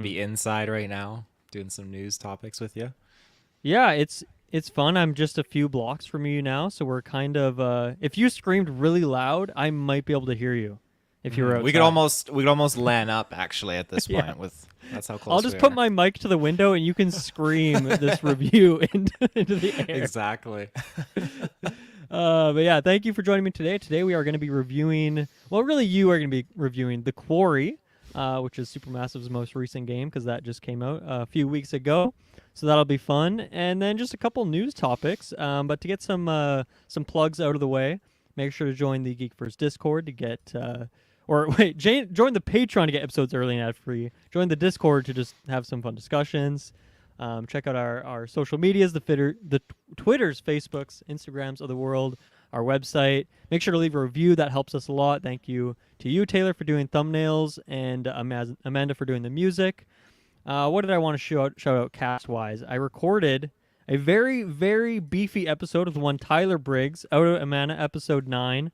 be inside right now doing some news topics with you. Yeah, it's fun. I'm just a few blocks from you now, so we're kind of if you screamed really loud, I might be able to hear you if you were We could outside. almost land up actually at this Yeah. point with that's how I'll close we just put are. my mic to the window and you can scream this review into the air. Exactly. But yeah, thank you for joining me today. Today we are going to be reviewing, well, really you are going to be reviewing The Quarry, which is Supermassive's most recent game because that just came out a few weeks ago. So that'll be fun. And then just a couple news topics. But to get some plugs out of the way, make sure to join the Geekverse Discord to get, or wait, join the Patreon to get episodes early and ad free. Join the Discord to just have some fun discussions. Check out our social medias, the Twitters, Facebooks, Instagrams of the world, our website. Make sure to leave a review. That helps us a lot. Thank you to you, Taylor, for doing thumbnails, and Amanda for doing the music. What did I want to shout out cast-wise? I recorded a very, very beefy episode of the one Tyler Briggs, Out of Amana, episode 9,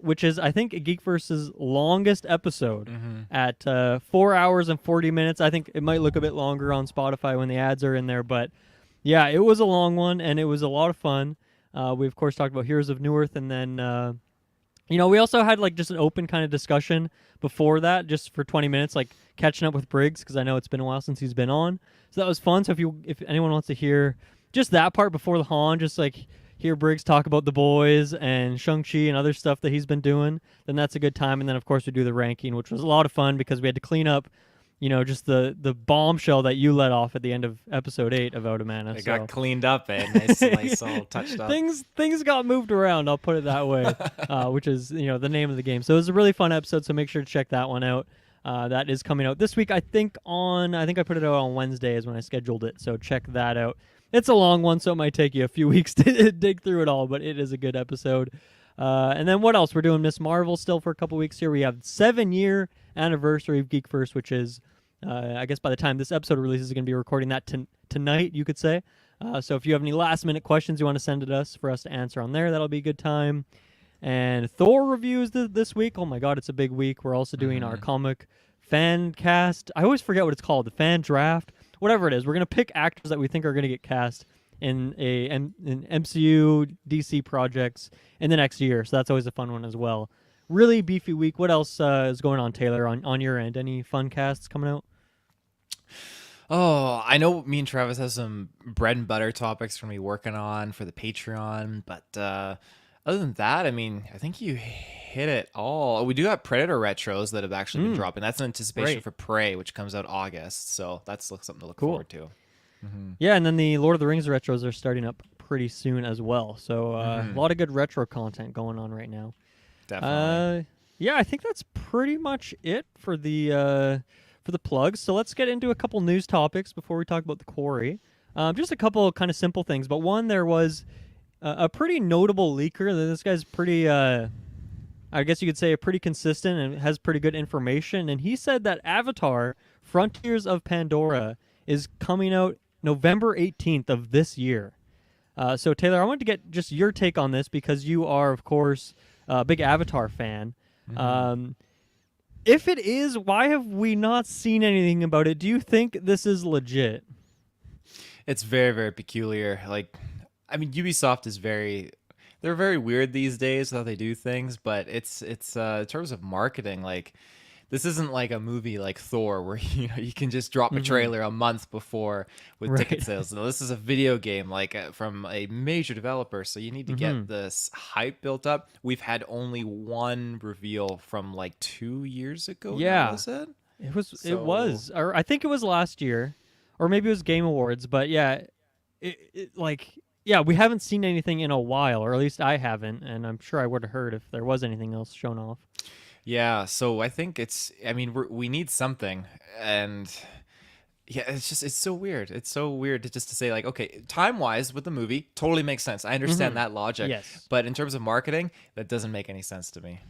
which is, I think, Geekverse's longest episode at 4 hours and 40 minutes. I think it might look a bit longer on Spotify when the ads are in there, but yeah, it was a long one, and it was a lot of fun. We, of course, talked about Heroes of Newerth, and then, we also had like just an open kind of discussion before that, just for 20 minutes, like catching up with Briggs, because I know it's been a while since he's been on. So that was fun. So if anyone wants to hear just that part before the Han, just like hear Briggs talk about the boys and Shang-Chi and other stuff that he's been doing, then that's a good time. And then, of course, we do the ranking, which was a lot of fun because we had to clean up, just the bombshell that you let off at the end of episode 8 of Out of Mana. It got cleaned up and nice all touched up. Things got moved around, I'll put it that way, which is, the name of the game. So it was a really fun episode, so make sure to check that one out. That is coming out this week, I think I put it out on Wednesday is when I scheduled it, so check that out. It's a long one, so it might take you a few weeks to dig through it all, but it is a good episode. And then what else? We're doing Miss Marvel still for a couple weeks here. We have 7-year anniversary of Geekverse, which is, I guess by the time this episode releases, going to be recording that tonight, you could say. So if you have any last-minute questions you want to send to us for us to answer on there, that'll be a good time. And Thor reviews this week. Oh my god, it's a big week. We're also doing our comic fan cast. I always forget what it's called. The fan draft. Whatever it is. We're going to pick actors that we think are going to get cast in MCU, DC projects in the next year. So that's always a fun one as well. Really beefy week. What else is going on, Taylor, on your end? Any fun casts coming out? Oh, I know me and Travis have some bread and butter topics for me working on for the Patreon, but other than that, I mean, I think you hit it all. We do have Predator retros that have actually been dropping. That's in anticipation Great. for Prey, which comes out August, so that's something to look Cool. forward to. Yeah, and then the Lord of the Rings retros are starting up pretty soon as well. So a lot of good retro content going on right now. Definitely. Yeah, I think that's pretty much it for the plugs. So let's get into a couple news topics before we talk about the Quarry. Just a couple kind of simple things, but one, there was a pretty notable leaker. This guy's pretty, I guess you could say, pretty consistent and has pretty good information. And he said that Avatar Frontiers of Pandora is coming out November 18th of this year. So, Taylor, I wanted to get just your take on this because you are, of course, a big Avatar fan. If it is, why have we not seen anything about it? Do you think this is legit? It's very, very peculiar. Like, I mean, Ubisoft is they're very weird these days how they do things, but it's in terms of marketing, like, this isn't like a movie like Thor where you can just drop a trailer a month before with ticket sales. No, this is a video game like from a major developer, so you need to get this hype built up. We've had only one reveal from like 2 years ago. Yeah. Now, was it? It was. Or I think it was last year, or maybe it was Game Awards. But yeah, we haven't seen anything in a while, or at least I haven't, and I'm sure I would have heard if there was anything else shown off. Yeah, so I think we need something, and yeah, it's so weird. It's so weird to say like, okay, time-wise with the movie, totally makes sense. I understand that logic. Yes. But in terms of marketing, that doesn't make any sense to me.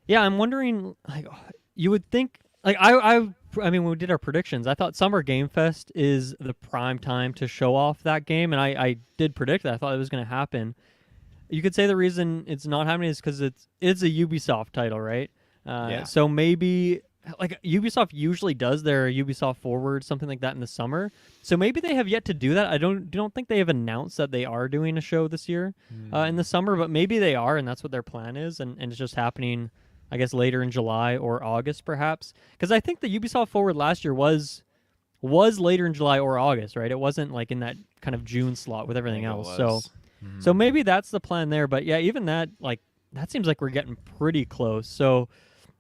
Yeah, I'm wondering, like, you would think, like, I mean, when we did our predictions, I thought Summer Game Fest is the prime time to show off that game, and I did predict that. I thought it was going to happen. You could say the reason it's not happening is because it's a Ubisoft title, right? Yeah. So maybe like Ubisoft usually does their Ubisoft Forward, something like that in the summer. So maybe they have yet to do that. I don't think they have announced that they are doing a show this year in the summer, but maybe they are, and that's what their plan is, and it's just happening, I guess, later in July or August, perhaps. Because I think the Ubisoft Forward last year was later in July or August, right? It wasn't like in that kind of June slot with I everything think it else. was. So maybe that's the plan there. But yeah, even that, like, that seems like we're getting pretty close. So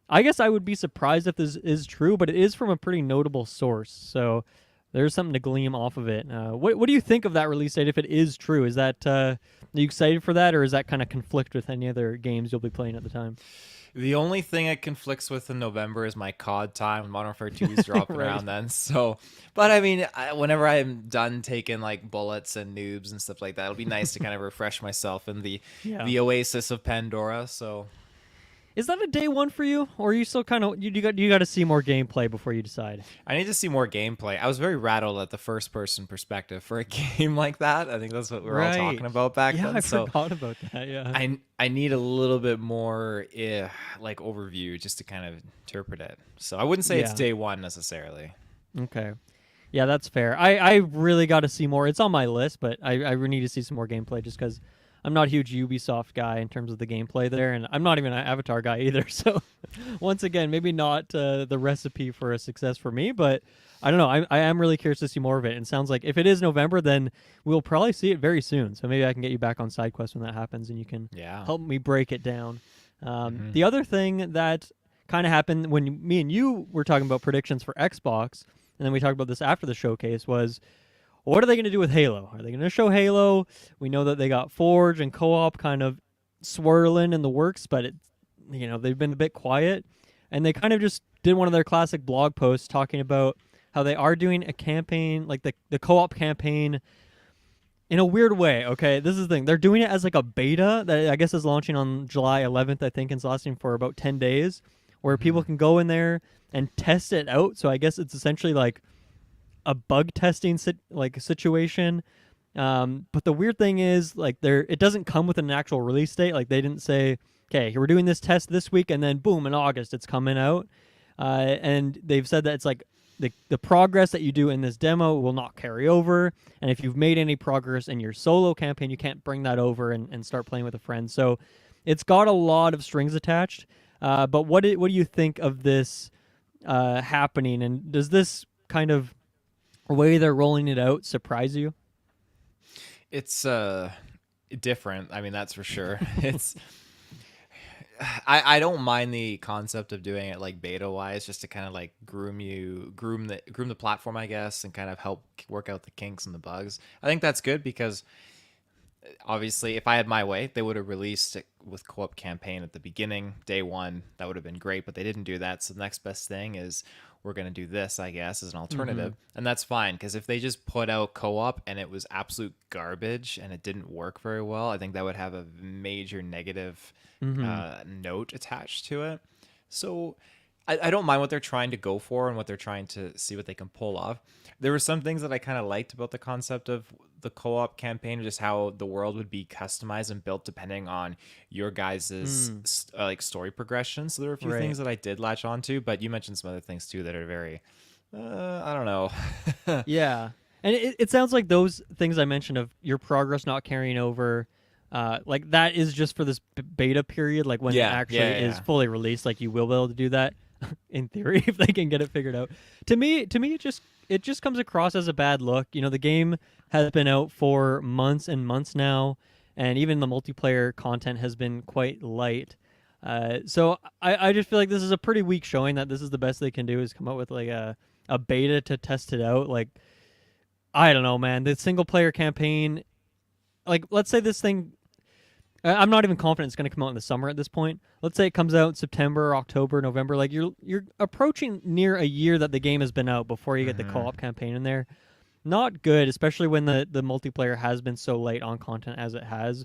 I guess I would be surprised if this is true, but it is from a pretty notable source. So there's something to glean off of it. What do you think of that release date if it is true? Is that are you excited for that, or is that kind of conflict with any other games you'll be playing at the time? The only thing it conflicts with in November is my COD time. Modern Warfare 2 is dropping Right. around then. So, but I mean, whenever I'm done taking like bullets and noobs and stuff like that, it'll be nice to kind of refresh myself in Yeah. the oasis of Pandora. So, Is that a day one for you, or are you still kind of you got to see more gameplay before you decide? I need to see more gameplay. I was very rattled at the first person perspective for a game like that. I think that's what we were all Right. talking about back Yeah, then. I So, forgot about that. Yeah. I need a little bit more like overview just to kind of interpret it. So I wouldn't say it's Yeah. day one necessarily. Okay. Yeah, that's fair. I really got to see more. It's on my list, but I need to see some more gameplay just because I'm not a huge Ubisoft guy in terms of the gameplay there, and I'm not even an Avatar guy either. So, once again, maybe not the recipe for a success for me, but I don't know. I am really curious to see more of it. And sounds like if it is November, then we'll probably see it very soon. So maybe I can get you back on SideQuest when that happens, and you can Yeah. help me break it down. The other thing that kind of happened when me and you were talking about predictions for Xbox, and then we talked about this after the showcase, was what are they going to do with Halo? Are they going to show Halo? We know that they got Forge and co-op kind of swirling in the works, but they've been a bit quiet, and they kind of just did one of their classic blog posts talking about how they are doing a campaign, like the co-op campaign, in a weird way. Okay, this is the thing. They're doing it as like a beta that I guess is launching on July 11th, I think, and it's lasting for about 10 days, where people can go in there and test it out. So I guess it's essentially like a bug testing situation. But the weird thing is, like, it doesn't come with an actual release date. Like, they didn't say, okay, we're doing this test this week, and then boom, in August it's coming out. And they've said that it's like the progress that you do in this demo will not carry over, and if you've made any progress in your solo campaign, you can't bring that over and start playing with a friend. So it's got a lot of strings attached. But what do you think of this happening, and does this kind of way they're rolling it out surprise you? It's different. I mean, that's for sure. It's I don't mind the concept of doing it like beta wise, just to kind of like groom the platform, I guess, and kind of help work out the kinks and the bugs. I think that's good because obviously, if I had my way, they would have released it with co-op campaign at the beginning, day one. That would have been great, but they didn't do that. So the next best thing is we're going to do this, I guess, as an alternative. And that's fine, because if they just put out co-op and it was absolute garbage and it didn't work very well, I think that would have a major negative note attached to it. So I don't mind what they're trying to go for and what they're trying to see what they can pull off. There were some things that I kind of liked about the concept of the co-op campaign, just how the world would be customized and built depending on your guys' like story progression. So there were a few Right. things that I did latch onto, but you mentioned some other things too that are very, I don't know. Yeah, and it sounds like those things I mentioned of your progress not carrying over, like that is just for this beta period. Like when it actually is fully released, like you will be able to do that in theory if they can get it figured out. To me, it just comes across as a bad look. The game has been out for months and months now, and even the multiplayer content has been quite light. So I just feel like this is a pretty weak showing that this is the best they can do is come up with like a beta to test it out. Like, I don't know, man. The single player campaign, like, let's say this thing, I'm not even confident it's going to come out in the summer at this point. Let's say it comes out in September, October, November. Like, you're approaching near a year that the game has been out before you get the co-op campaign in there. Not good, especially when the multiplayer has been so late on content as it has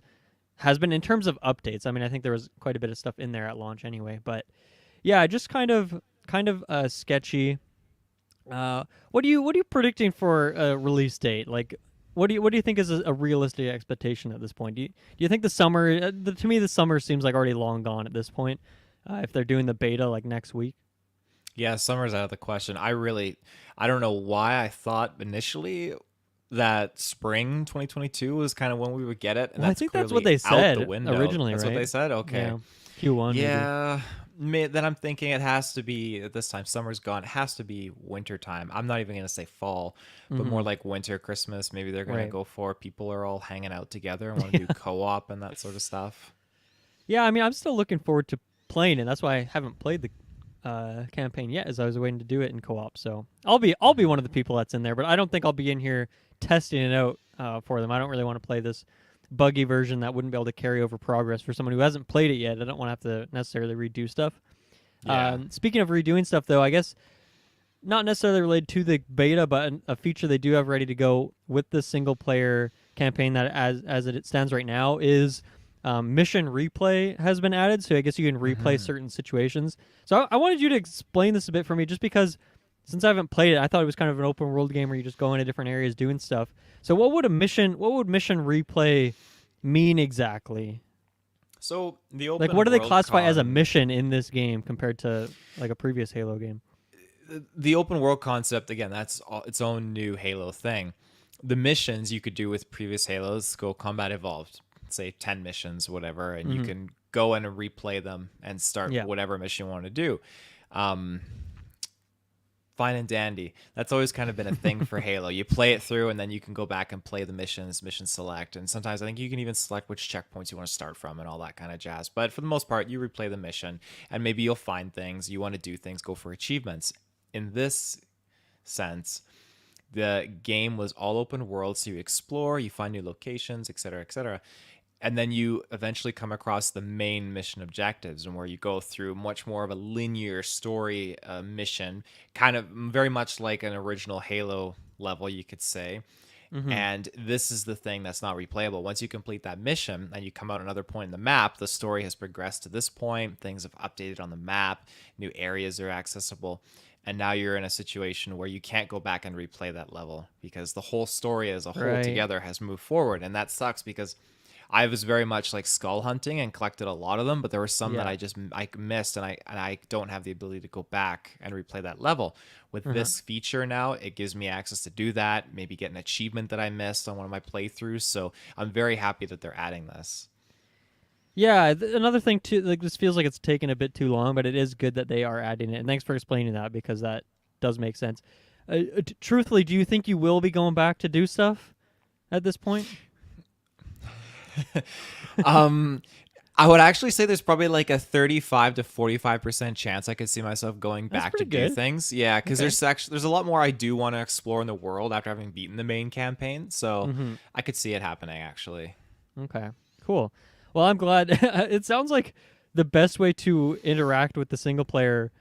been in terms of updates. I mean, I think there was quite a bit of stuff in there at launch anyway, but yeah, just kind of sketchy. What are you predicting for a release date? Like, what do you think is a realistic expectation at this point? Do you think the summer? To me, the summer seems like already long gone at this point. If they're doing the beta like next week. Yeah, summer's out of the question. I don't know why I thought initially that spring 2022 was kind of when we would get it, and Well, I that's think that's what clearly they out the said window. originally, That's what they right? said? Okay. Yeah, Q1 maybe. Yeah. Then I'm thinking it has to be at this time. Summer's gone. It has to be winter time. I'm not even gonna say fall, but more Mm-hmm. like winter, Christmas. Maybe they're gonna Right. go for people are all hanging out together and want to do co-op and that sort of stuff. Yeah, I mean, I'm still looking forward to playing it. That's why I haven't played the campaign yet, as I was waiting to do it in co-op. So I'll be one of the people that's in there, but I don't think I'll be in here testing it out for them. I don't really want to play this buggy version that wouldn't be able to carry over progress for someone who hasn't played it yet. I don't want to have to necessarily redo stuff. Yeah. Speaking of redoing stuff, though, I guess not necessarily related to the beta, but a feature they do have ready to go with the single player campaign that as it stands right now is mission replay has been added. So I guess you can replay Hmm. certain situations. So I wanted you to explain this a bit for me, just because since I haven't played it, I thought it was kind of an open world game where you just go into different areas doing stuff. So what would mission replay mean exactly? So the Like, open what do they world classify as a con mission in this game compared to like a previous Halo game? the open world concept again, that's its own new Halo thing. The missions you could do with previous Halos go combat evolved, say 10 missions, whatever, and you Hmm. can go in and replay them and start Yeah. whatever mission you want to do. Um, Fine and dandy. That's always kind of been a thing for Halo. You play it through and then you can go back and play the missions, mission select, and sometimes I think you can even select which checkpoints you want to start from and all that kind of jazz. But for the most part, you replay the mission and maybe you'll find things, you want to do things, go for achievements. In this sense, the game was all open world, so you explore, you find new locations, etc., etc. And then you eventually come across the main mission objectives, and where you go through much more of a linear story mission, kind of very much like an original Halo level, you could say. Hmm. And this is the thing that's not replayable. Once you complete that mission and you come out another point in the map, the story has progressed to this point. Things have updated on the map, new areas are accessible. And now you're in a situation where you can't go back and replay that level because the whole story as a whole Right. together has moved forward. And that sucks because I was very much like skull hunting and collected a lot of them, but there were some that Yeah. I missed, and I don't have the ability to go back and replay that level. With Uh-huh. this feature now, it gives me access to do that, maybe get an achievement that I missed on one of my playthroughs. So I'm very happy that they're adding this. Yeah, another thing too, like this feels like it's taken a bit too long, but it is good that they are adding it. And thanks for explaining that because that does make sense. Truthfully, do you think you will be going back to do stuff at this point? Um, I would actually say there's probably like a 35 to 45% chance I could see myself going That's back to pretty do good. things. Yeah, because Okay. there's a lot more I do want to explore in the world after having beaten the main campaign. So Mm-hmm. I could see it happening actually. Okay. Cool. Well, I'm glad. It sounds like the best way to interact with the single player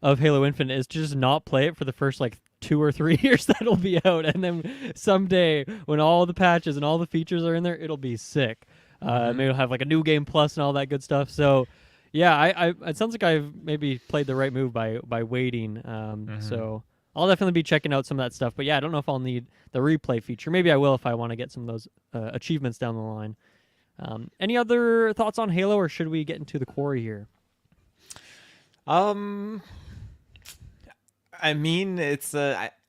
of Halo Infinite is to just not play it for the first like 2 or 3 years that'll be out, and then someday when all the patches and all the features are in there, it'll be sick. Hmm. Maybe it'll have like a new game plus and all that good stuff. So, yeah, I it sounds like I've maybe played the right move by waiting. Hmm. So I'll definitely be checking out some of that stuff. But yeah, I don't know if I'll need the replay feature. Maybe I will if I want to get some of those achievements down the line. Any other thoughts on Halo, or should we get into the quarry here? Um, I mean,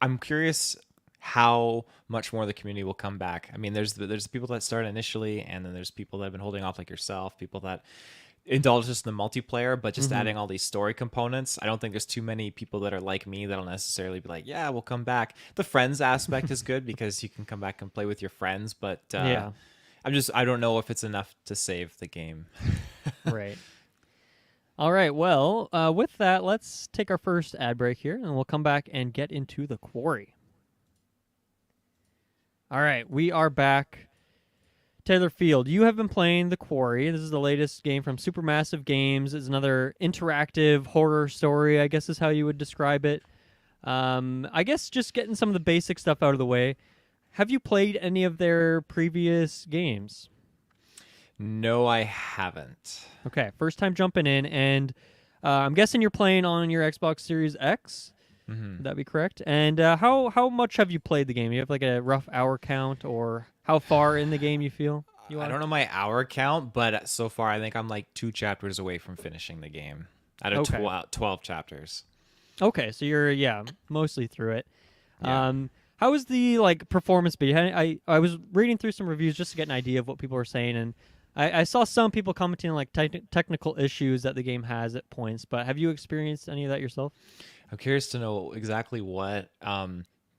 I'm curious how much more the community will come back. I mean, there's people that start initially, and then there's people that have been holding off, like yourself. People that indulge just in the multiplayer, but just Mm-hmm. adding all these story components. I don't think there's too many people that are like me that'll necessarily be like, yeah, we'll come back. The friends aspect is good because you can come back and play with your friends, but Yeah. I don't know if it's enough to save the game. Right. All right. Well, with that, let's take our first ad break here, and we'll come back and get into the quarry. All right, we are back. Taylor Field, you have been playing The Quarry. This is the latest game from Supermassive Games. It's another interactive horror story, I guess is how you would describe it. I guess just getting some of the basic stuff out of the way. Have you played any of their previous games? No, I haven't. Okay, first time jumping in, and I'm guessing you're playing on your Xbox Series X. Hmm. Would that be correct? And how much have you played the game? You have like a rough hour count, or how far in the game you feel you I are? don't know my hour count, but so far I think I'm like 2 chapters away from finishing the game out of Okay. 12 chapters. Okay, so you're mostly through it. Yeah. How was the performance be? I was reading through some reviews just to get an idea of what people were saying, and I saw some people commenting on technical issues that the game has at points. But have you experienced any of that yourself? I'm curious to know exactly what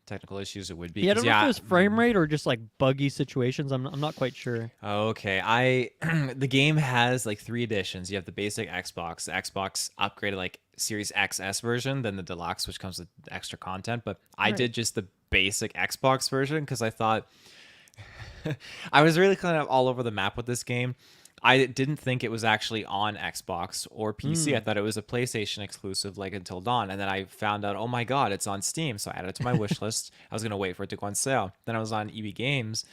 technical issues it would be Yeah, I because don't know if it yeah. was frame rate or just buggy situations. I'm not quite sure. Okay, I the game has like three editions. You have the basic Xbox, the Xbox upgraded like Series XS version, then the deluxe, which comes with extra content. But I Right. did just the basic Xbox version because I thought I was really kind of all over the map with this game. I didn't think it was actually on Xbox or PC. I Mm. thought it was a PlayStation exclusive, like Until Dawn. And then I found out, oh my God, it's on Steam. So I added it to my wish list. I was going to wait for it to go on sale. Then I was on EB Games.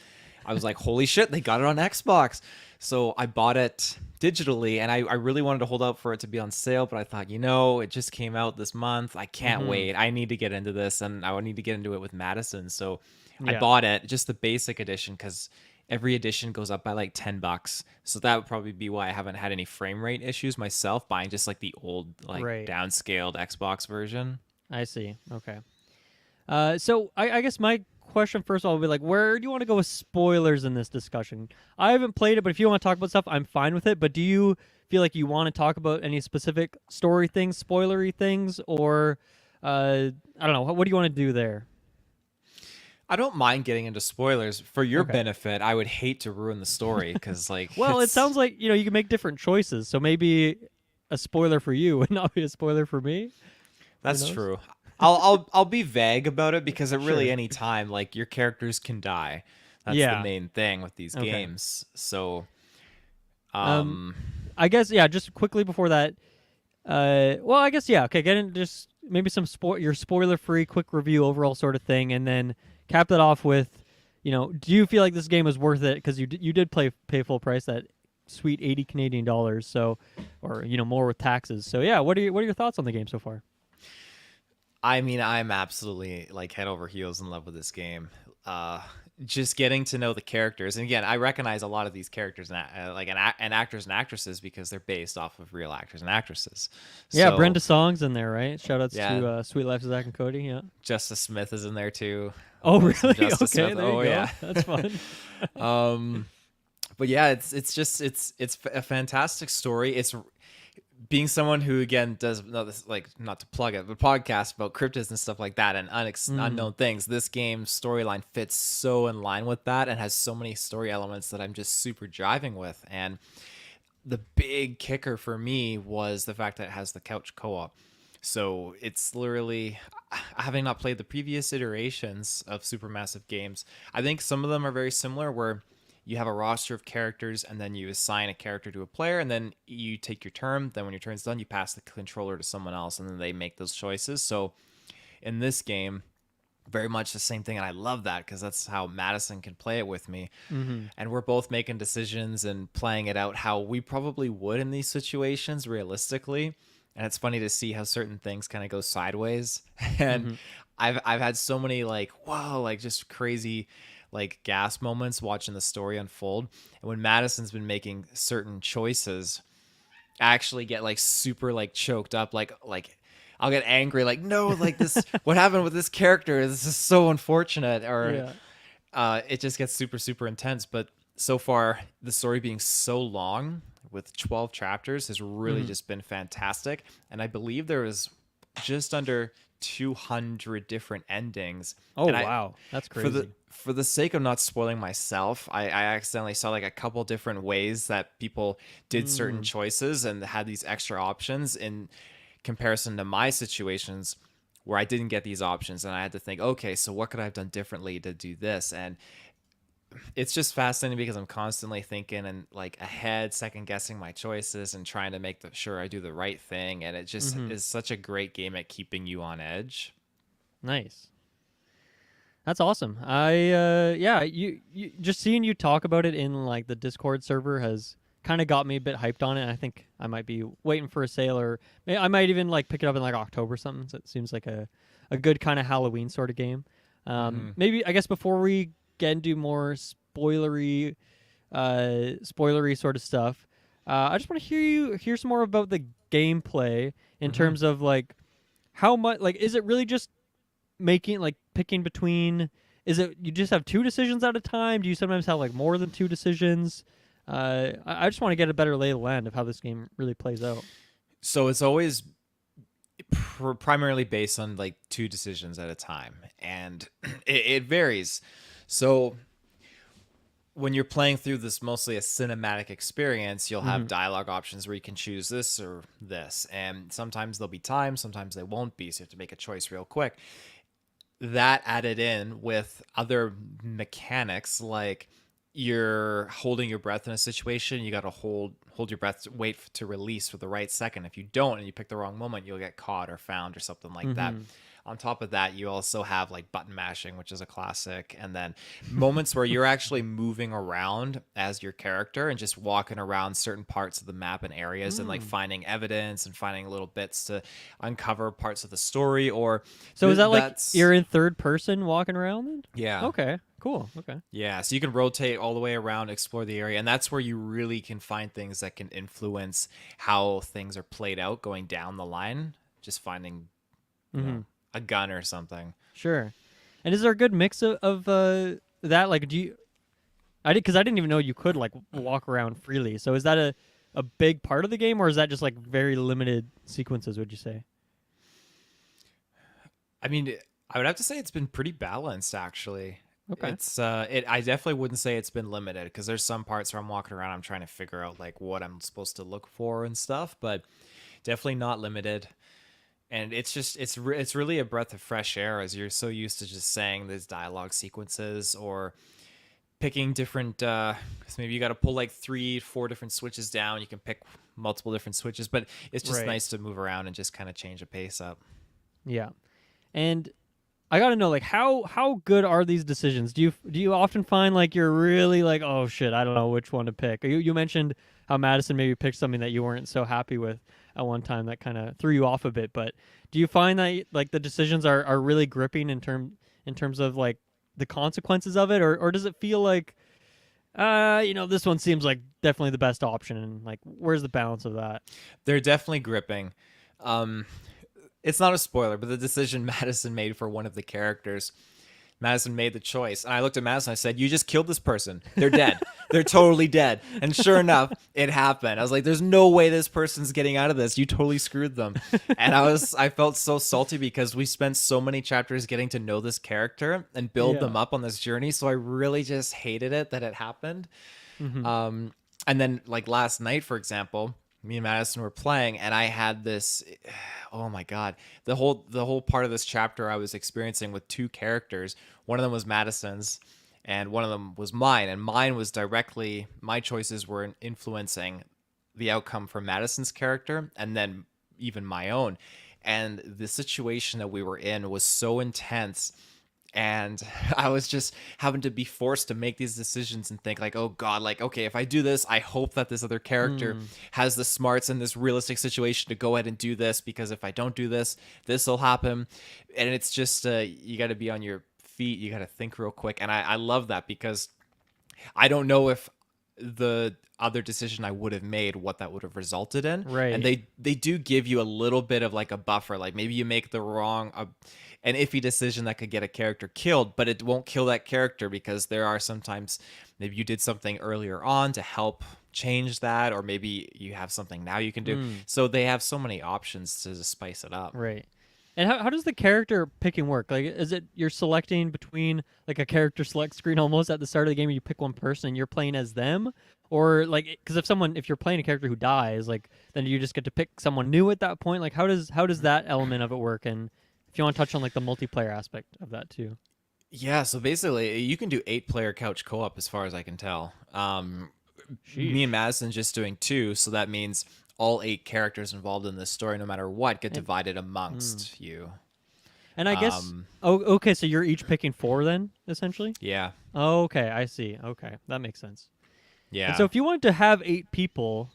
I was like, holy shit, they got it on Xbox. So I bought it digitally and I really wanted to hold out for it to be on sale. But I thought, it just came out this month. I can't Mm-hmm. wait. I need to get into this and I need to get into it with Madison. So I Yeah. bought it, just the basic edition, because every edition goes up by like $10. So that would probably be why I haven't had any frame rate issues myself buying just like the old, like Right. downscaled Xbox version. I see. Okay. So I guess my question first of all would be where do you want to go with spoilers in this discussion? I haven't played it, but if you want to talk about stuff, I'm fine with it. But do you feel like you want to talk about any specific story things, spoilery things, or I don't know. What do you want to do there? I don't mind getting into spoilers for your Okay. benefit. I would hate to ruin the story because, like, Well, it it's sounds like you can make different choices. So maybe a spoiler for you would not be a spoiler for me. Who that's knows? true. I'll be vague about it because at really Sure. any time, like your characters can die. That's the Yeah. main thing with these Okay. games. So, Um, um, I guess just quickly before that. Well, I guess okay. Get in just maybe some your spoiler-free quick review overall sort of thing, and then cap that off with, do you feel like this game was worth it? Because you did pay full price, that sweet 80 Canadian dollars, so or more with taxes. So yeah, what are your thoughts on the game so far? I mean, I'm absolutely like head over heels in love with this game. Uh, just getting to know the characters, and again, I recognize a lot of these characters and actors and actresses because they're based off of real actors and actresses. Yeah, So Brenda Song's in there, right? Shoutouts yeah, to Sweet Life of Zach and Cody. Yeah. Justice Smith is in there too. I Oh, love some really? Justice Okay, Smith. there you Oh go. yeah. That's fun. But yeah, it's a fantastic story. It's being someone who again does not to plug it, but podcasts about cryptids and stuff like that and Mm, unknown things. This game's storyline fits so in line with that and has so many story elements that I'm just super driving with. And the big kicker for me was the fact that it has the couch co-op. So it's literally, having not played the previous iterations of Supermassive games, I think some of them are very similar where you have a roster of characters and then you assign a character to a player and then you take your turn. Then when your turn's done, you pass the controller to someone else and then they make those choices. So in this game, very much the same thing. And I love that because that's how Madison can play it with me. mm-hmm. And we're both making decisions and playing it out how we probably would in these situations realistically. And it's funny to see how certain things kind of go sideways. And Mm-hmm. I've had so many like, wow, like just crazy like gas moments watching the story unfold. And when Madison's been making certain choices, I actually get like super like choked up, like I'll get angry, like, no, like this, what happened with this character? This is so unfortunate. Or Yeah. it just gets super, super intense. But so far, the story being so long with 12 chapters has really Mm-hmm. just been fantastic. And I believe there was just under 200 different endings. Oh And I, wow, that's for the crazy. for the sake of not spoiling myself, I accidentally saw like a couple different ways that people did certain Mm. choices and had these extra options in comparison to my situations where I didn't get these options and I had to think, okay, so what could I have done differently to do this? And it's just fascinating because I'm constantly thinking and like ahead, second guessing my choices and trying to make sure I do the right thing. And it just Mm-hmm. is such a great game at keeping you on edge. Nice. That's awesome. Yeah, you just seeing you talk about it in the Discord server has kind of got me a bit hyped on it. And I think I might be waiting for a sale, or I might even pick it up in October or something. So it seems like a good kind of Halloween sort of game. Hmm. Maybe I guess before we get into more spoilery sort of stuff, I just want to hear some more about the gameplay in Hmm. terms of how much like is it really just making like picking between? Is it you just have two decisions at a time? Do you sometimes have like more than two decisions? I just want to get a better lay of the land of how this game really plays out. So it's always primarily based on like two decisions at a time, and it varies. So when you're playing through this mostly a cinematic experience, you'll have dialogue options where you can choose this or this, and sometimes there'll be time, sometimes they won't be, so you have to make a choice real quick. That added in with other mechanics like you're holding your breath in a situation, you got to hold your breath, wait to release for the right second. If you don't and you pick the wrong moment, you'll get caught or found or something like that. On top of that, you also have like button mashing, which is a classic, and then moments where you're actually moving around as your character and just walking around certain parts of the map and areas and like finding evidence and finding little bits to uncover parts of the story. Or So is that like you're in third person walking around then? Yeah. Okay. Cool. Okay. Yeah, so you can rotate all the way around, explore the area, and that's where you really can find things that can influence how things are played out going down the line. Just finding, you know, a gun or something. Sure. And is there a good mix of that? Like, do you? Because I didn't even know you could like walk around freely. So is that a big part of the game, or is that just like very limited sequences? Would you say? I mean, I would have to say it's been pretty balanced, actually. Okay. It's I definitely wouldn't say it's been limited because there's some parts where I'm walking around, I'm trying to figure out like what I'm supposed to look for and stuff, but definitely not limited. And it's just it's really a breath of fresh air as you're so used to just saying these dialogue sequences or picking different. So maybe you got to pull like 3-4 different switches down. You can pick multiple different switches, but it's just nice to move around and just kind of change the pace up. Yeah, and I gotta know, like, how good are these decisions? Do you often find like you're really like, oh shit, I don't know which one to pick? You mentioned how Madison maybe picked something that you weren't so happy with at one time that kind of threw you off a bit. But do you find that like the decisions are really gripping in terms of like the consequences of it, or does it feel like, this one seems like definitely the best option, and like where's the balance of that? They're definitely gripping. It's not a spoiler, but the decision Madison made for one of the characters, Madison made the choice. And I looked at Madison, I said, you just killed this person. They're dead. They're totally dead. And sure enough, it happened. I was like, there's no way this person's getting out of this. You totally screwed them. And I felt so salty because we spent so many chapters getting to know this character and build them up on this journey. So I really just hated it that it happened. And then like last night, for example, me and Madison were playing, and I had this, oh my god, the whole part of this chapter I was experiencing with two characters. One of them was Madison's, and one of them was mine. And mine was directly, my choices were influencing the outcome for Madison's character, and then even my own. And the situation that we were in was so intense. And I was just having to be forced to make these decisions and think like, oh God, like, okay, if I do this, I hope that this other character has the smarts in this realistic situation to go ahead and do this, because if I don't do this, this will happen. And it's just, you got to be on your feet. You got to think real quick. And I love that because I don't know if the other decision I would have made, what that would have resulted in. Right. And they do give you a little bit of like a buffer. Like maybe you make the wrong, an iffy decision that could get a character killed, but it won't kill that character because there are sometimes maybe you did something earlier on to help change that, or maybe you have something now you can do. So they have so many options to just spice it up. Right. And how does the character picking work? Like, is it you're selecting between like a character select screen almost at the start of the game, and you pick one person and you're playing as them, or like because if you're playing a character who dies, like then you just get to pick someone new at that point. Like how does that element of it work? And if you want to touch on like the multiplayer aspect of that too. Yeah, so basically you can do 8-player couch co-op as far as I can tell. Me and Madison just doing 2, so that means all 8 characters involved in this story, no matter what, get divided amongst you. And I guess, okay, so you're each picking 4 then, essentially? Yeah. Oh, okay, I see. Okay, that makes sense. Yeah. And so if you wanted to have 8 people,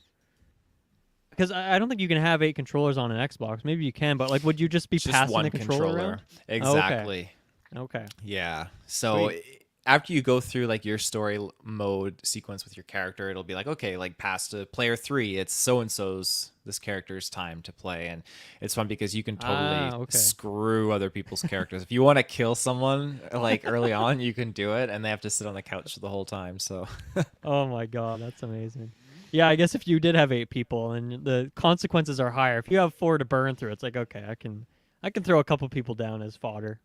because I don't think you can have 8 controllers on an Xbox. Maybe you can, but like, would you just be passing one the controller around? Exactly. Okay. Yeah. So after you go through like your story mode sequence with your character, it'll be like, okay, like past to player 3, it's so and so's this character's time to play, and it's fun because you can totally Okay. screw other people's characters. If you want to kill someone like early on, you can do it, and they have to sit on the couch the whole time. So Oh my god, that's amazing. Yeah, I guess if you did have 8 people and the consequences are higher, if you have 4 to burn through, it's like okay, I can throw a couple people down as fodder.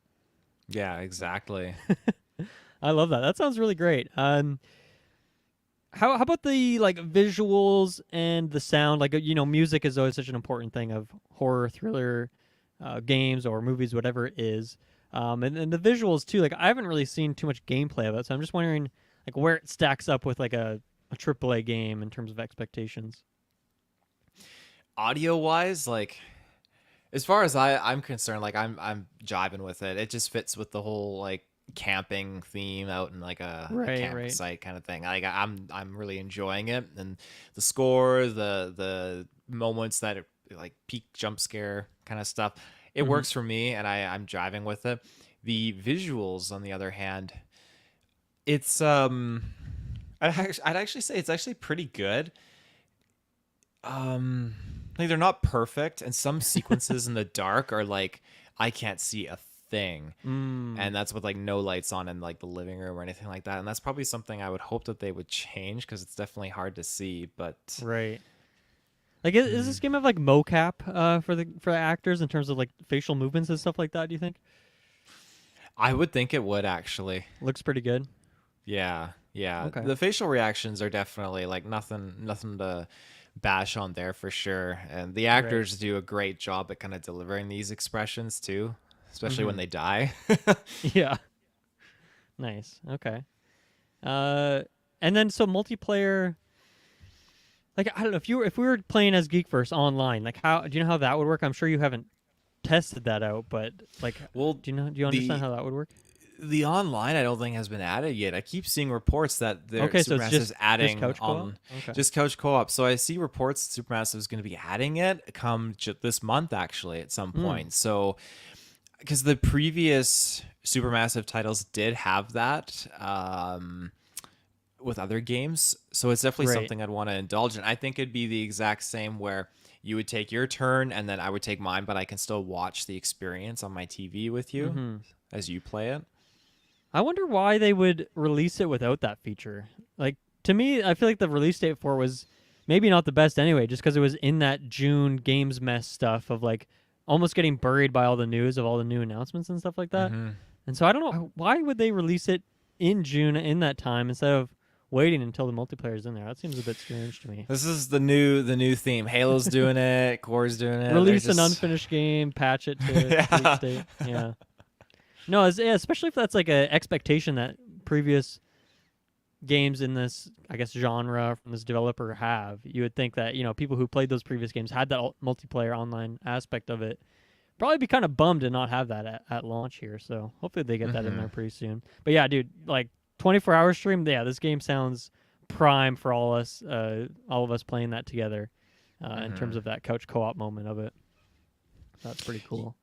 yeah, exactly. I love that. That sounds really great. How about the like visuals and the sound? Like music is always such an important thing of horror, thriller, games or movies, whatever it is. And the visuals too. Like I haven't really seen too much gameplay of it, so I'm just wondering like where it stacks up with like a AAA game in terms of expectations. Audio wise, like as far as I'm concerned, like I'm jiving with it. It just fits with the whole like camping theme out in like a Right, right. campsite kind of thing. Like I'm really enjoying it, and the score, the moments that it like peak jump scare kind of stuff, it Mm-hmm. works for me, and I'm jiving with it. The visuals, on the other hand, it's I'd actually say it's actually pretty good. um like they're not perfect, and some sequences in the dark are like I can't see a thing, Mm, and that's with like no lights on in like the living room or anything like that, and that's probably something I would hope that they would change because it's definitely hard to see. But right. Like, is this game have like mocap for the actors in terms of like facial movements and stuff like that? Do you think I would think it would actually. looks pretty good? Yeah, yeah, Okay, the facial reactions are definitely like nothing to bash on there for sure, and the right. actors do a great job at kind of delivering these expressions too, especially when Mm-hmm. they die. Yeah, nice. Okay. Uh, and then so multiplayer. Like I don't know if we were playing as Geekverse online, like how do you know how that would work? I'm sure you haven't tested that out, but like, Well, do you understand the how that would work? the online I don't think has been added yet. I keep seeing reports that their Okay, so it's Supermassive's just adding couch co-op. on Okay. just couch co-op. So I see reports that Supermassive is going to be adding it come this month actually at some Mm, point. So because the previous Supermassive titles did have that with other games, so it's definitely right. something I'd want to indulge in. I think it'd be the exact same where you would take your turn and then I would take mine, but I can still watch the experience on my TV with you Mm-hmm. as you play it. I wonder why they would release it without that feature. Like to me, I feel like the release date for it was maybe not the best anyway, just because it was in that June games mess stuff of like almost getting buried by all the news of all the new announcements and stuff like that. Hmm. And so I don't know why would they release it in June in that time instead of waiting until the multiplayer is in there. That seems a bit strange to me. This is the new theme. Halo's doing it. Core's doing it. They're Release an just unfinished game, patch it to complete yeah. state. Yeah. No, yeah, especially if that's like a expectation that previous games in this, I guess, genre from this developer have. You would think that people who played those previous games had that multiplayer online aspect of it. Probably be kind of bummed to not have that at launch here. So hopefully they get that in there Hmm. pretty soon. But yeah, dude, like 24-hour stream. Yeah, this game sounds prime for all of us playing that together. In terms Hmm. of that couch co-op moment of it, that's pretty cool.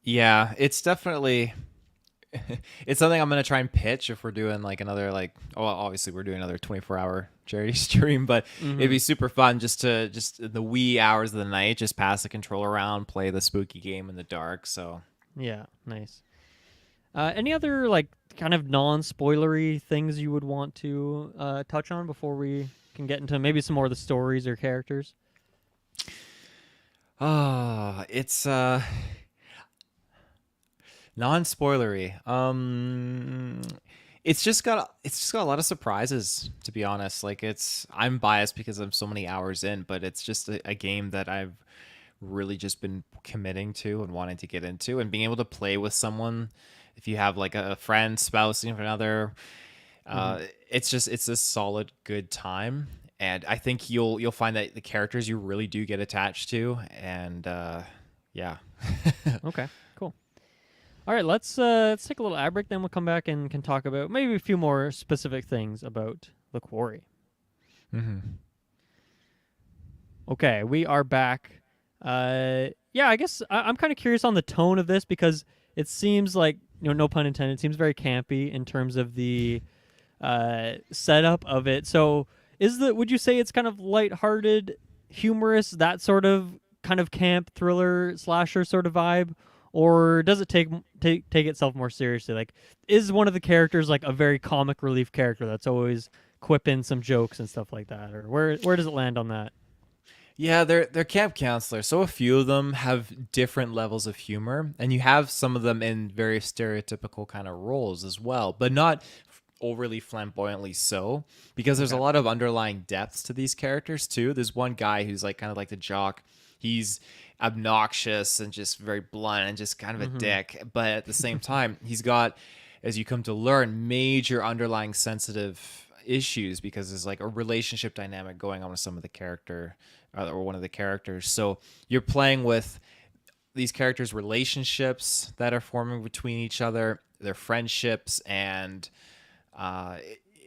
Yeah, it's definitely it's something I'm gonna try and pitch if we're doing like another like well obviously we're doing another 24-hour charity stream, but it'd Mm-hmm. be super fun just in the wee hours of the night just pass the controller around, play the spooky game in the dark. So Yeah, nice. Any other like kind of non-spoilery things you would want to touch on before we can get into maybe some more of the stories or characters? it's non-spoilery. It's just got a lot of surprises, to be honest. Like I'm biased because I'm so many hours in, but it's just a game that I've really just been committing to and wanting to get into, and being able to play with someone, if you have like a friend, spouse, even another, Mm-hmm. uh it's a solid good time. And I think you'll find that the characters you really do get attached to, and yeah. Okay, cool. All right, let's take a little ad break, then we'll come back and can talk about maybe a few more specific things about the Quarry. Hmm. Okay, we are back. Yeah, I guess I'm kind of curious on the tone of this because it seems like, no pun intended, it seems very campy in terms of the setup of it. So would you say it's kind of lighthearted, humorous, that sort of kind of camp thriller slasher sort of vibe, or does it take itself more seriously? Like, is one of the characters like a very comic relief character that's always quipping some jokes and stuff like that, or where does it land on that? Yeah, they're camp counselors, so a few of them have different levels of humor, and you have some of them in very stereotypical kind of roles as well, but not overly flamboyantly so, because there's a Okay. lot of underlying depths to these characters too. There's one guy who's like kind of like the jock. He's obnoxious and just very blunt and just kind of a Mm-hmm. dick, but at the same time, he's got, as you come to learn, major underlying sensitive issues because there's like a relationship dynamic going on with some of the character or one of the characters. So you're playing with these characters' relationships that are forming between each other, their friendships, and uh,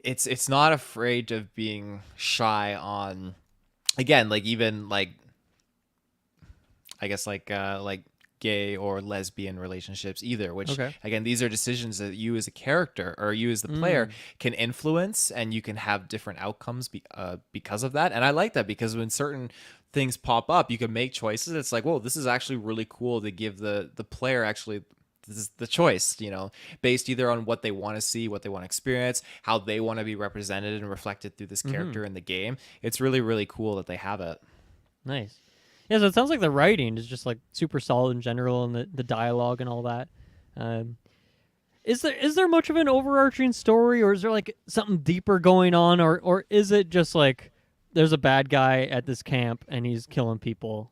it's not afraid of being shy on, again, like even like I guess like gay or lesbian relationships either, which Okay. again, these are decisions that you as a character or you as the player Mm. can influence, and you can have different outcomes because of that. And I like that because when certain things pop up, you can make choices. It's like, whoa, this is actually really cool to give the player actually this is the choice, based either on what they want to see, what they want to experience, how they want to be represented and reflected through this Mm-hmm. character in the game. It's really, really cool that they have it. Nice. Yeah, so it sounds like the writing is just like super solid in general, and the dialogue and all that. Um, is there much of an overarching story, or is there like something deeper going on, or is it just like there's a bad guy at this camp and he's killing people?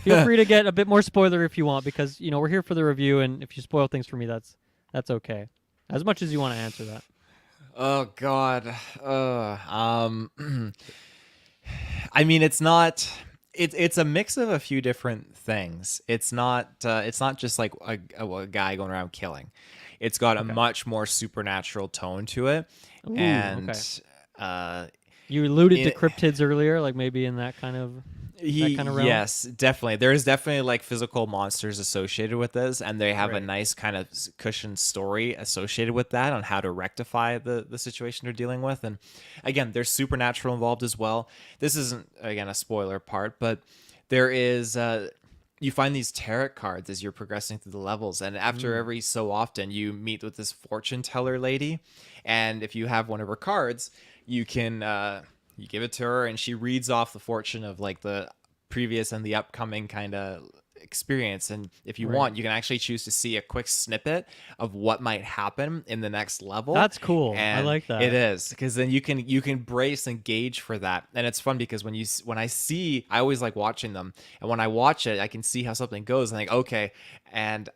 Feel free to get a bit more spoiler if you want, because we're here for the review, and if you spoil things for me, that's okay. As much as you want to answer that. Oh God. I mean, it's not. It's a mix of a few different things. It's not. It's not just like a guy going around killing. It's got a Okay. much more supernatural tone to it, Ooh, and okay. uh, You alluded to in, cryptids earlier, like maybe in that kind of realm. yes, definitely. There's definitely like physical monsters associated with this, and they have a Right. nice kind of cushioned story associated with that on how to rectify the situation they're dealing with. And again, there's supernatural involved as well. This isn't again a spoiler part, but there is you find these tarot cards as you're progressing through the levels, and after Mm. every so often you meet with this fortune teller lady, and if you have one of her cards, you can you give it to her and she reads off the fortune of like the previous and the upcoming kind of experience. And if you Right. want, you can actually choose to see a quick snippet of what might happen in the next level. That's cool. I And like it that. is because then you can brace and gauge for that. And it's fun because when I always like watching them, and when I watch it I can see how something goes and like, okay, and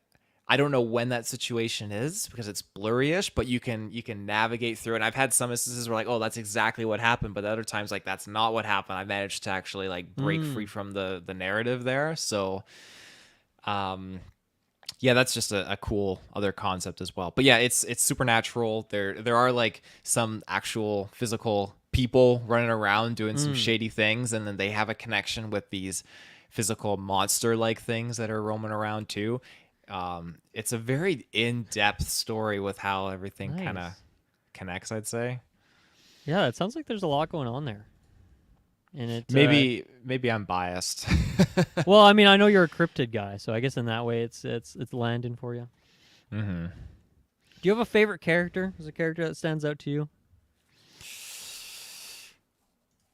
I don't know when that situation is because it's blurryish, but you can navigate through it. And I've had some instances where like, oh, that's exactly what happened, but other times like that's not what happened. I managed to actually like break free Mm. from the narrative there. So um yeah, that's just a cool other concept as well. But yeah, it's supernatural. There are like some actual physical people running around doing some Mm. shady things, and then they have a connection with these physical monster like things that are roaming around too. It's a very in-depth story with how everything kind of Nice. connects, I'd say. Yeah, it sounds like there's a lot going on there. And it Maybe I'm biased. well, I mean, I know you're a cryptid guy, so I guess in that way it's landing for you. hmm Do you have a favorite character? Is a character that stands out to you?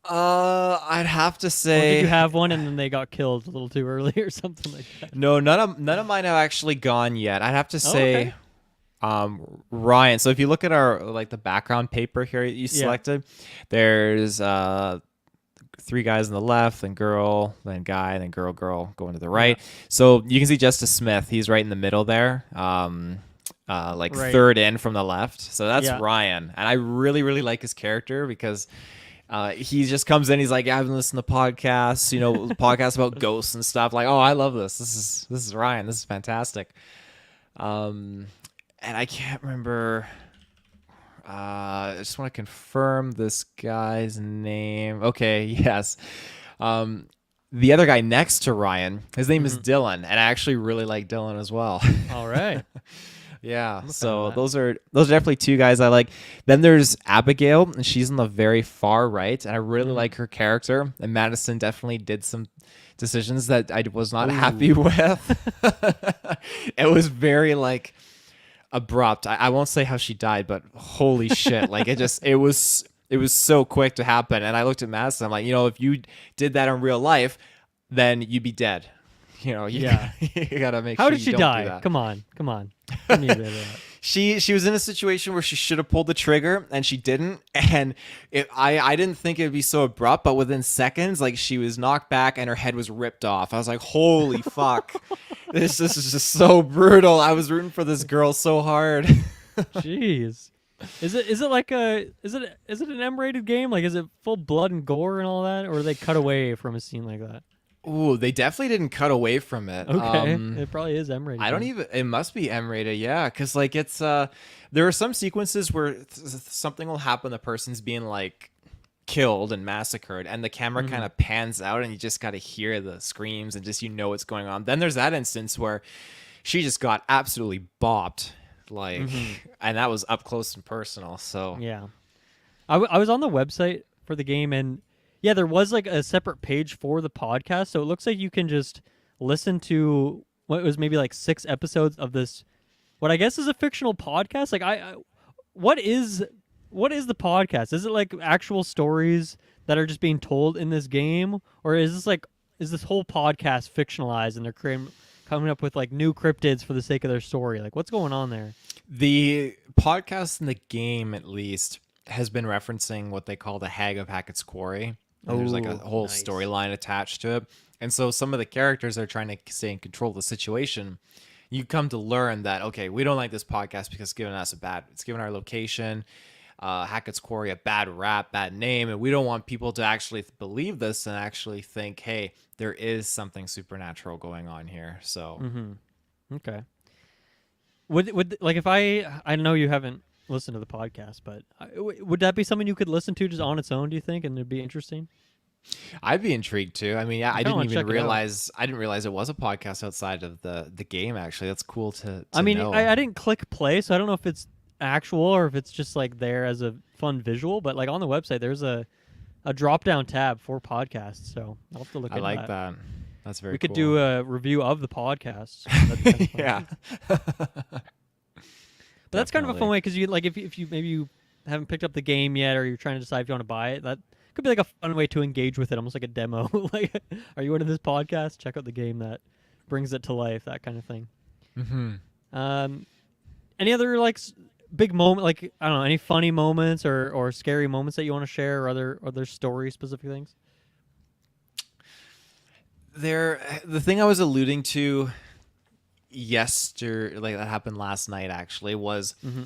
I'd have to Or did you say have one and then they got killed a little too early or something like that? no. None of mine have actually gone yet. I'd have to Oh, okay. say Ryan. So if you look at our like the background paper here you Yeah. selected, there's three guys on the left, then girl, then guy, then girl going to the Yeah. right. So you can see Justice Smith. He's right in the middle there. Like Right. third in from the left. So that's Yeah. Ryan, and I really really like his character because. He just comes in. He's like, yeah, I've been listening to podcasts, podcasts about ghosts and stuff. Like, oh, I love this. This is Ryan. This is fantastic. And I can't remember. I just want to confirm this guy's name. Okay, yes. Um, the other guy next to Ryan, his name is Mhm. Dylan, and I actually really like Dylan as well. All right. Yeah, I'm a fan so of that. those are definitely two guys I like. Then there's Abigail, and she's on the very far right, and I really Mhm. like her character. And Madison definitely did some decisions that I was not happy Ooh. with. It was very like abrupt. I won't say how she died, but holy shit! Like it was so quick to happen. And I looked at Madison. I'm like, if you did that in real life, then you'd be dead. Yeah. You gotta make How sure did you she don't do die? that. Come on. Come on. Give me a bit of that. She was in a situation where she should have pulled the trigger and she didn't, and I didn't think it would be so abrupt, but within seconds, like, she was knocked back and her head was ripped off. I was like, holy fuck, this is just so brutal. I was rooting for this girl so hard. Jeez. Is it like is it an M-rated game? Like, is it full blood and gore and all that, or they cut away from a scene like that? Ooh, they definitely didn't cut away from it. Okay, it probably is M-rated. I don't then. even. It must be M-rated, yeah, because like it's there are some sequences where something will happen. The person's being like killed and massacred, and the camera kind of pans out, and you just got to hear the screams and just what's going on. Then there's that instance where she just got absolutely bopped, like, and that was up close and personal. So Yeah. I was on the website for the game, and yeah, there was like a separate page for the podcast. So it looks like you can just listen to what was maybe like 6 episodes of this, what I guess is a fictional podcast. Like, what is what is the podcast? Is it like actual stories that are just being told in this game, or is this whole podcast fictionalized and they're coming up with like new cryptids for the sake of their story? Like, what's going on there? the podcast in the game, at least, has been referencing what they call the Hag of Hackett's Quarry. And there's like a Oh, whole nice. storyline attached to it. And so some of the characters are trying to stay in control of the situation. You come to learn that, okay, we don't like this podcast because it's given our location, Hackett's Quarry, a bad rap, bad name, and we don't want people to actually believe this and actually think, hey, there is something supernatural going on here. So Okay. Would like, if I know you haven't listened to the podcast, but would that be something you could listen to just on its own? Do you think, and it'd be interesting? I'd be intrigued too. I mean, yeah, I I kinda didn't wanna even check it out. realize it was a podcast outside of the game. Actually, that's cool to I mean, know. I didn't click play, so I don't know if it's actual or if it's just like there as a fun visual. But like on the website, there's a drop down tab for podcasts, so I'll have to look I into like that. that. That's very We could cool. do a review of the podcast. That'd be kinda fun. Yeah. But that's kind of a fun Definitely. way, because you, like, if you maybe you haven't picked up the game yet, or you're trying to decide if you want to buy it, that could be like a fun way to engage with it, almost like a demo. Like, are you into this podcast? Check out the game that brings it to life, that kind of thing. Mm-hmm. Um, any other like big moment, like, I don't know, any funny moments or scary moments that you want to share, or other story specific things? The thing I was alluding to yesterday, like that happened last night, actually, was Mm-hmm.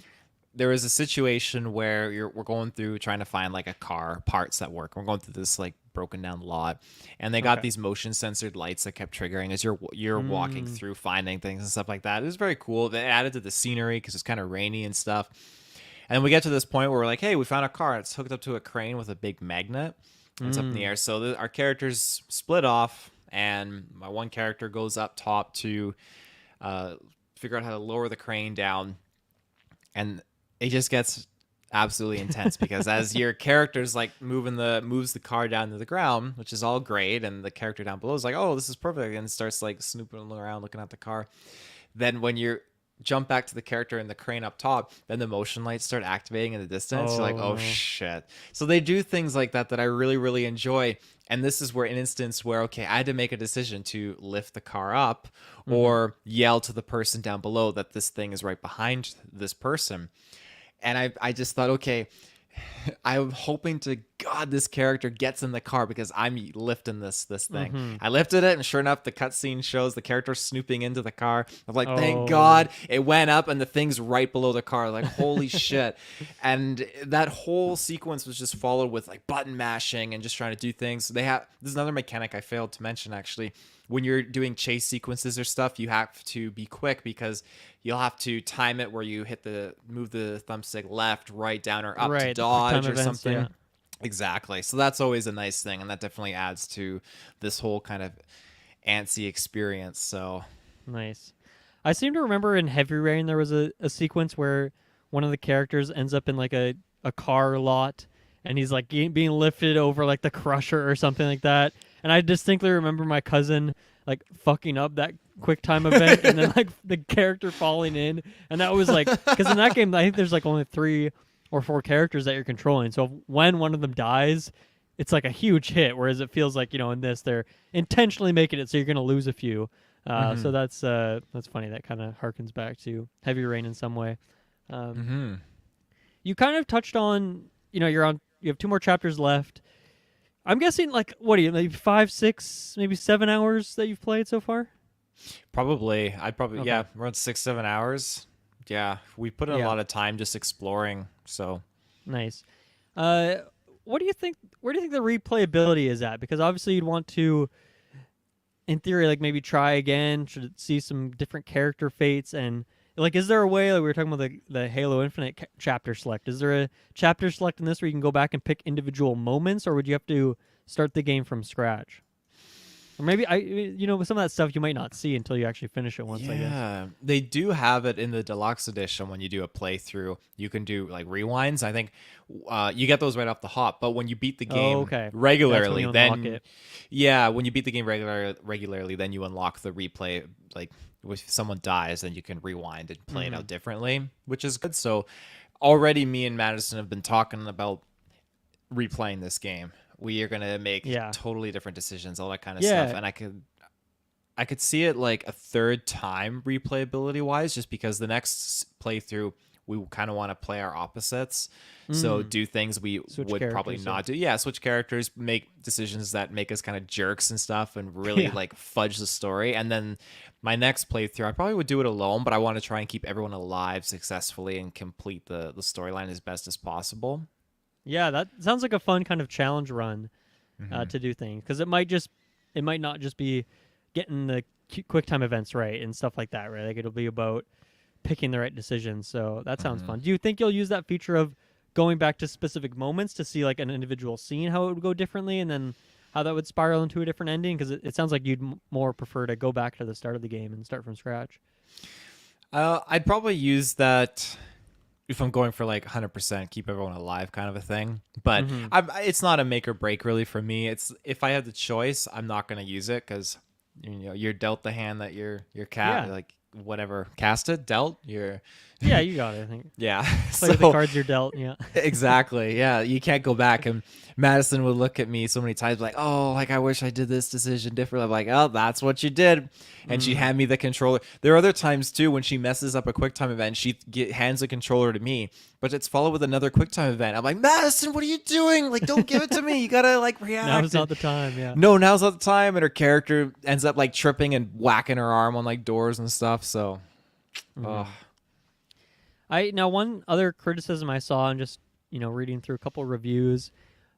there was a situation where we're going through trying to find like a car parts that work. We're going through this like broken down lot, and they got Okay. these motion censored lights that kept triggering as you're walking through finding things and stuff like that. It was very cool. They added to the scenery because it's kind of rainy and stuff. And then we get to this point where we're like, hey, we found a car. It's hooked up to a crane with a big magnet. And it's up in the air. So our characters split off, and my one character goes up top to figure out how to lower the crane down, and it just gets absolutely intense because as your character's like moves the car down to the ground, which is all great, and the character down below is like, oh, this is perfect, and starts like snooping around looking at the car. Then when you jump back to the character in the crane up top, then the motion lights start activating in the distance. You're like, Oh oh no. shit. So they do things like that I really, really enjoy. And this is where an instance where, okay, I had to make a decision to lift the car up or yell to the person down below that this thing is right behind this person. And I just thought, okay, I'm hoping to God this character gets in the car because I'm lifting this thing. I lifted it, and sure enough, the cutscene shows the character snooping into the car. I'm like, thank Oh. God it went up, and the thing's right below the car. Like, holy shit! And that whole sequence was just followed with like button mashing and just trying to do things. This is another mechanic I failed to mention, actually. When you're doing chase sequences or stuff, you have to be quick because you'll have to time it where you move the thumbstick left, right, down, or up to Right, dodge time or events, something. yeah. Exactly. So that's always a nice thing, and that definitely adds to this whole kind of antsy experience. So, Nice. I seem to remember in Heavy Rain there was a sequence where one of the characters ends up in like a car lot and he's like being lifted over like the crusher or something like that. And I distinctly remember my cousin like fucking up that quick time event and then like the character falling in. And that was like, because in that game, I think there's like only 3 or 4 characters that you're controlling. So when one of them dies, it's like a huge hit. Whereas it feels like, in this, they're intentionally making it so you're going to lose a few. So that's funny. That kind of harkens back to Heavy Rain in some way. You kind of touched on, you have 2 more chapters left. I'm guessing like what are you, maybe 5, 6, maybe 7 hours that you've played so far? probably, I'd probably, Okay. yeah, around 6, 7 hours. Yeah, we put in a Yeah. lot of time just exploring. So, Nice. What do you think? Where do you think the replayability is at? Because obviously you'd want to, in theory, like maybe try again, should see some different character fates, and like, is there a way? Like we were talking about the Halo Infinite chapter select. Is there a chapter select in this where you can go back and pick individual moments, or would you have to start the game from scratch? Or maybe some of that stuff you might not see until you actually finish it once. I guess. yeah, they do have it in the deluxe edition. When you do a playthrough, you can do like rewinds. I think you get those right off the hop. But when you beat the Oh, game okay. That's when regularly, you unlock then it. yeah, when you beat the game regularly, then you unlock the replay. Like if someone dies, then you can rewind and play it out differently, which is good. So already, me and Madison have been talking about replaying this game. We are gonna make Yeah. totally different decisions, all that kind of Yeah. stuff, and I could see it like a third time replayability wise, just because the next playthrough we kind of want to play our opposites. So do things we Switch would probably characters, not do. Yeah, switch characters, make decisions that make us kind of jerks and stuff, and really Yeah. like fudge the story. And then my next playthrough, I probably would do it alone, but I want to try and keep everyone alive successfully and complete the storyline as best as possible. Yeah, that sounds like a fun kind of challenge run to do things because it might not just be getting the quick time events right and stuff like that, right? Like it'll be about picking the right decisions. So that sounds fun. Do you think you'll use that feature of going back to specific moments to see like an individual scene how it would go differently and then how that would spiral into a different ending? Because it sounds like you'd more prefer to go back to the start of the game and start from scratch. I'd probably use that if I'm going for like 100% keep everyone alive kind of a thing. But it's not a make or break really for me. It's if I have the choice, I'm not going to use it because you're dealt the hand that your cat Yeah. like whatever casted dealt. You're Yeah, you got it. I think yeah. play with the cards you're dealt. Yeah. Exactly. Yeah, you can't go back. And Madison would look at me so many times like, "Oh, like I wish I did this decision differently." I'm like, "Oh, that's what you did." And she'd hand me the controller. There are other times too when she messes up a QuickTime event, she hands the controller to me, but it's followed with another QuickTime event. I'm like, "Madison, what are you doing? Like, don't give it to me. You gotta like react." Now's not And- the time. Yeah. no, now's not the time. And her character ends up like tripping and whacking her arm on like doors and stuff. So, ugh. One other criticism I saw and just reading through a couple reviews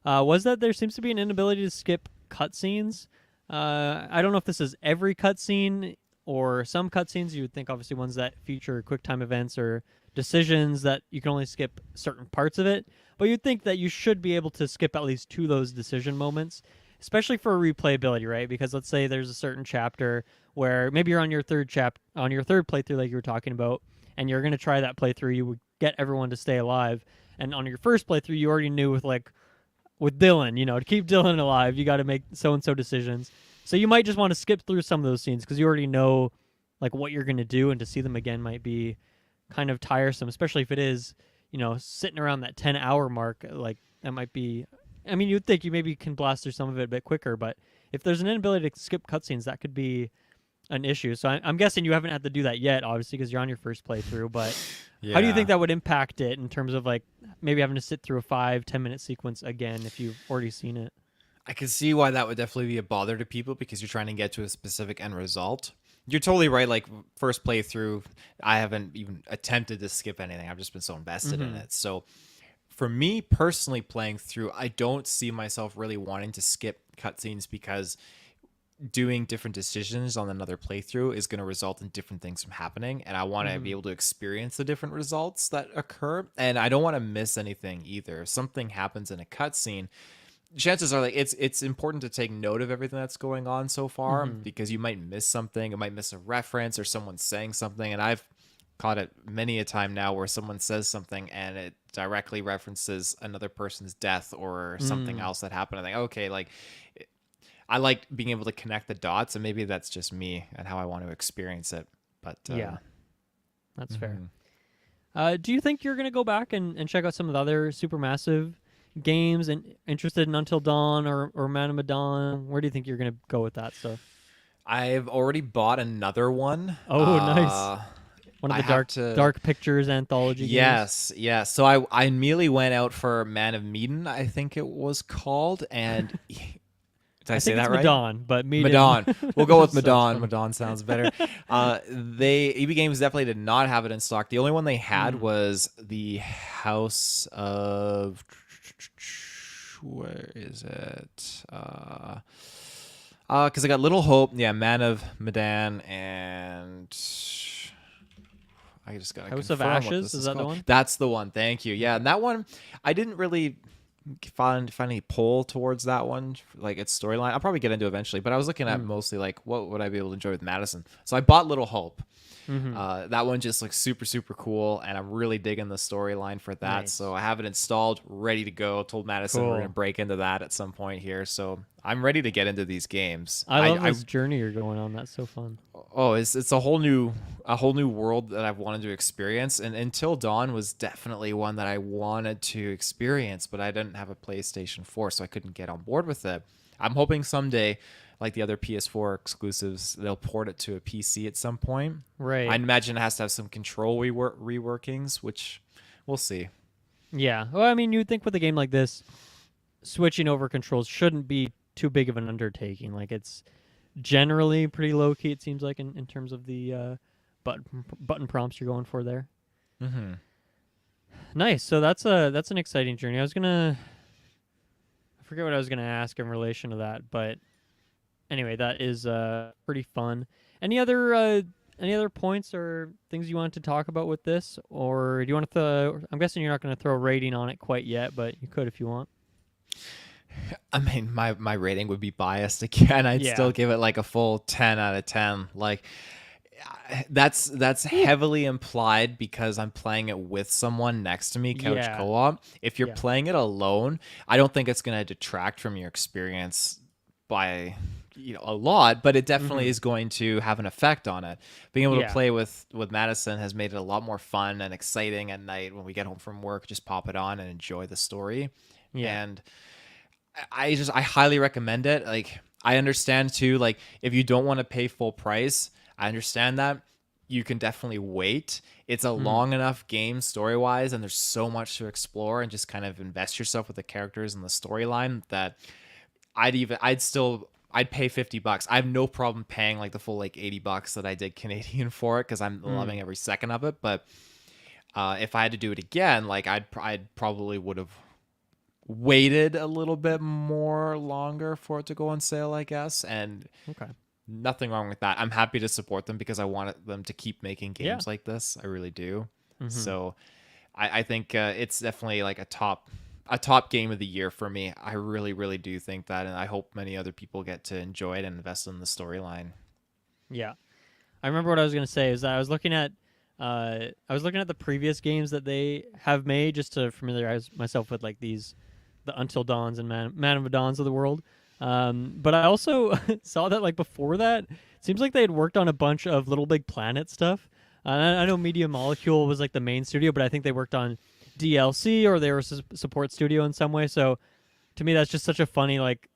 was that there seems to be an inability to skip cutscenes. I don't know if this is every cutscene or some cutscenes. You would think obviously ones that feature QuickTime events or decisions that you can only skip certain parts of it. But you'd think that you should be able to skip at least 2 of those decision moments, especially for replayability, right? Because let's say there's a certain chapter where maybe you're on your third playthrough, like you were talking about, and you're gonna try that playthrough. You would get everyone to stay alive, and on your first playthrough, you already knew with Dylan, to keep Dylan alive, you got to make so and so decisions. So you might just want to skip through some of those scenes because you already know like what you're gonna do, and to see them again might be kind of tiresome, especially if it is sitting around that 10-hour mark. Like that might be. I mean, you'd think you maybe can blast through some of it a bit quicker, but if there's an inability to skip cutscenes, that could be an issue. So I'm guessing you haven't had to do that yet, obviously, because you're on your first playthrough. But how do you think that would impact it in terms of like maybe having to sit through a 5-10 minute sequence again if you've already seen it? I can see why that would definitely be a bother to people because you're trying to get to a specific end result. You're totally right. Like first playthrough, I haven't even attempted to skip anything. I've just been so invested in it. So for me personally playing through, I don't see myself really wanting to skip cutscenes because doing different decisions on another playthrough is going to result in different things from happening, and I want to be able to experience the different results that occur, and I don't want to miss anything either. If something happens in a cutscene, chances are like it's important to take note of everything that's going on so far, because you might miss something, you might miss a reference or someone saying something, and I've caught it many a time now where someone says something and it directly references another person's death or something else that happened. I think, okay, like I like being able to connect the dots, and maybe that's just me and how I want to experience it. But Yeah, that's fair. Do you think you're going to go back and check out some of the other Supermassive games and interested in Until Dawn or Man of Medan? Where do you think you're going to go with that stuff? I've already bought another one. Oh, nice. One of I the have to. Dark Pictures anthology games. Yes. So I immediately went out for Man of Medan, I think it was called, and did I say think that it's right? Medan, but Medan. Medan. We'll go with Sounds Medan. funny. Medan sounds better. EB Games definitely did not have it in stock. The only one they had was the House of. Where is it? Because I got Little Hope, yeah, Man of Medan, and I just got House of Ashes, is that the one? That's the one. Thank you. Yeah, and that one I didn't really find any pull towards that one, like its storyline. I'll probably get into it eventually, but I was looking at mostly like what would I be able to enjoy with Madison. So I bought Little Hope. That one just looks super, super cool, and I'm really digging the storyline for that. Nice. So I have it installed, ready to go. Told Madison we're Cool. gonna break into that at some point here, so I'm ready to get into these games. I love this journey you're going on. That's so fun. Oh, it's a whole new world that I've wanted to experience, and Until Dawn was definitely one that I wanted to experience, but I didn't have a PlayStation 4, so I couldn't get on board with it. I'm hoping someday, like the other PS4 exclusives, they'll port it to a PC at some point. Right. I imagine it has to have some control reworkings, which we'll see. Yeah. Well, I mean, you'd think with a game like this, switching over controls shouldn't be too big of an undertaking. Like, it's generally pretty low key, it seems like, in terms of the button prompts you're going for there. Mm-hmm. Nice. So that's an exciting journey. I forget what I was gonna ask in relation to that, but anyway, that is pretty fun. Any other points or things you want to talk about with this, or do you want to? I'm guessing you're not going to throw a rating on it quite yet, but you could if you want. I mean, my rating would be biased again. I'd still give it like a full 10 out of 10. Like, that's heavily implied because I'm playing it with someone next to me, couch co-op. If you're playing it alone, I don't think it's going to detract from your experience by a lot, but it definitely is going to have an effect on it. Being able to play with Madison has made it a lot more fun and exciting at night when we get home from work. Just pop it on and enjoy the story. And I highly recommend it. Like, I understand too, like, if you don't want to pay full price, I understand that. You can definitely wait. It's a long enough game story-wise, and there's so much to explore and just kind of invest yourself with the characters and the storyline that I'd pay $50. I have no problem paying like the full like $80 that I did Canadian for it, because I'm loving every second of it. But if I had to do it again, like I'd probably would have waited a little bit more longer for it to go on sale, I guess. And nothing wrong with that. I'm happy to support them because I want them to keep making games like this. I really do. So I think it's definitely like a top game of the year for me. I really, really do think that, and I hope many other people get to enjoy it and invest in the storyline. Yeah, I remember what I was going to say is that I was looking at the previous games that they have made just to familiarize myself with like the Until Dawns and Man of Medans of the world. But I also saw that like before that, it seems like they had worked on a bunch of Little Big Planet stuff. I know Media Molecule was like the main studio, but I think they worked on DLC or they were a support studio in some way. So to me, that's just such a funny like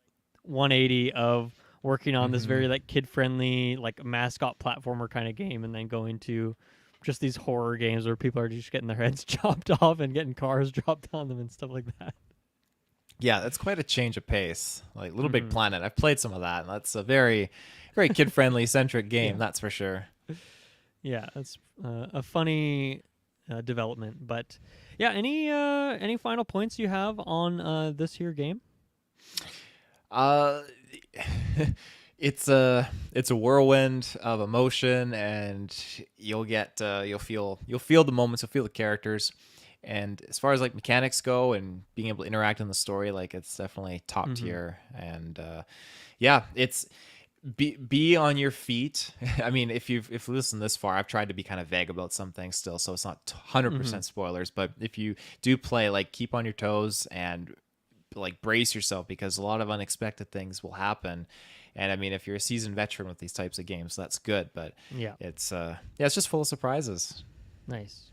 180 of working on this very like kid-friendly like mascot platformer kind of game, and then going to just these horror games where people are just getting their heads chopped off and getting cars dropped on them and stuff like that. Yeah, that's quite a change of pace. Like Little Big Planet, I've played some of that, and that's a very, very kid-friendly centric game. That's for sure. Yeah, that's a funny development. But yeah, any final points you have on this here game? it's a whirlwind of emotion, and you'll feel the moments, you'll feel the characters. And as far as like mechanics go and being able to interact in the story, like it's definitely top Mm-hmm. tier. And yeah, it's be on your feet. I mean, if you listen this far, I've tried to be kind of vague about some things still, so it's not Mm-hmm. 100% spoilers. But if you do play, like keep on your toes and like brace yourself, because a lot of unexpected things will happen. And I mean, if you're a seasoned veteran with these types of games, that's good. But Yeah. yeah, it's just full of surprises. Nice.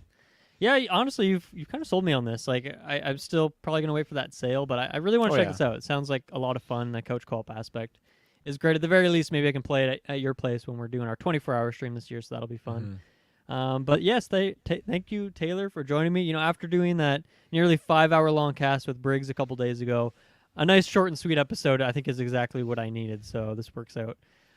Yeah, honestly, you've kind of sold me on this. Like, I'm still probably gonna wait for that sale, but I really want Oh to check yeah. this out. It sounds like a lot of fun. The coach co-op aspect is great. At the very least, maybe I can play it at your place when we're doing our 24-hour stream this year, so that'll be fun. Mhm. But yes, thank you, Taylor, for joining me. After doing that nearly 5-hour long cast with Briggs a couple days ago, a nice short and sweet episode I think is exactly what I needed. So this works out.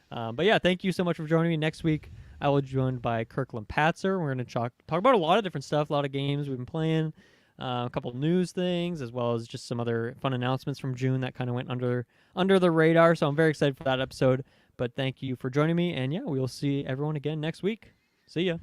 But yeah, thank you so much for joining me. Next week, I will be joined by Kirkland Patzer. We're going to talk about a lot of different stuff, a lot of games we've been playing, a couple news things, as well as just some other fun announcements from June that kind of went under the radar. So I'm very excited for that episode. But thank you for joining me, and yeah, we will see everyone again next week. See ya.